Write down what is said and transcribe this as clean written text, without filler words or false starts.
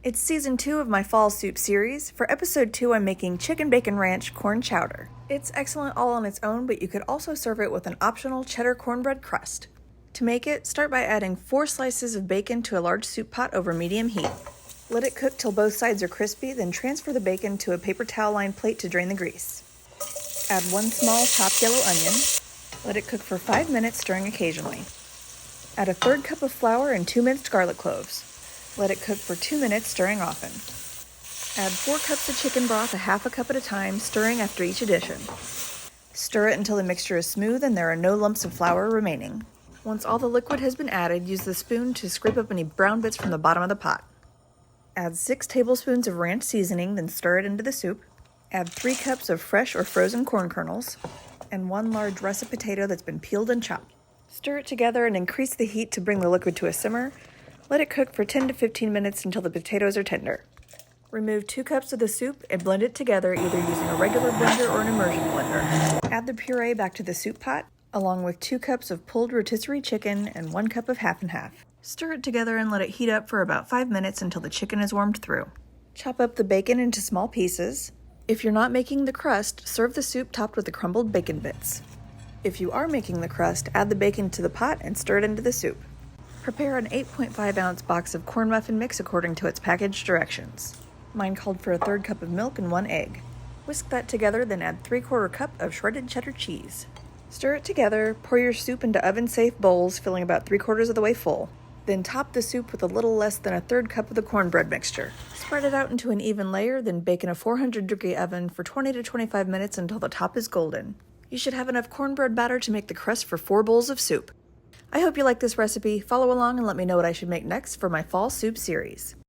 It's season 2 of my fall soup series. For episode 2, I'm making chicken bacon ranch corn chowder. It's excellent all on its own, but you could also serve it with an optional cheddar cornbread crust. To make it, start by adding 4 slices of bacon to a large soup pot over medium heat. Let it cook till both sides are crispy, then transfer the bacon to a paper towel-lined plate to drain the grease. Add 1 small chopped yellow onion. Let it cook for 5 minutes, stirring occasionally. Add a 1/3 cup of flour and 2 minced garlic cloves. Let it cook for 2 minutes, stirring often. Add 4 cups of chicken broth, a half a cup at a time, stirring after each addition. Stir it until the mixture is smooth and there are no lumps of flour remaining. Once all the liquid has been added, use the spoon to scrape up any brown bits from the bottom of the pot. Add 6 tablespoons of ranch seasoning, then stir it into the soup. Add 3 cups of fresh or frozen corn kernels, and 1 large russet potato that's been peeled and chopped. Stir it together and increase the heat to bring the liquid to a simmer. Let it cook for 10 to 15 minutes until the potatoes are tender. Remove 2 cups of the soup and blend it together either using a regular blender or an immersion blender. Add the puree back to the soup pot, along with 2 cups of pulled rotisserie chicken and 1 cup of half and half. Stir it together and let it heat up for about 5 minutes until the chicken is warmed through. Chop up the bacon into small pieces. If you're not making the crust, serve the soup topped with the crumbled bacon bits. If you are making the crust, add the bacon to the pot and stir it into the soup. Prepare an 8.5 ounce box of corn muffin mix according to its package directions. Mine called for a 1/3 cup of milk and 1 egg. Whisk that together, then add 3/4 cup of shredded cheddar cheese. Stir it together, pour your soup into oven-safe bowls, filling about 3/4 of the way full. Then top the soup with a little less than a 1/3 cup of the cornbread mixture. Spread it out into an even layer, then bake in a 400-degree oven for 20 to 25 minutes until the top is golden. You should have enough cornbread batter to make the crust for 4 bowls of soup. I hope you like this recipe. Follow along and let me know what I should make next for my fall soup series.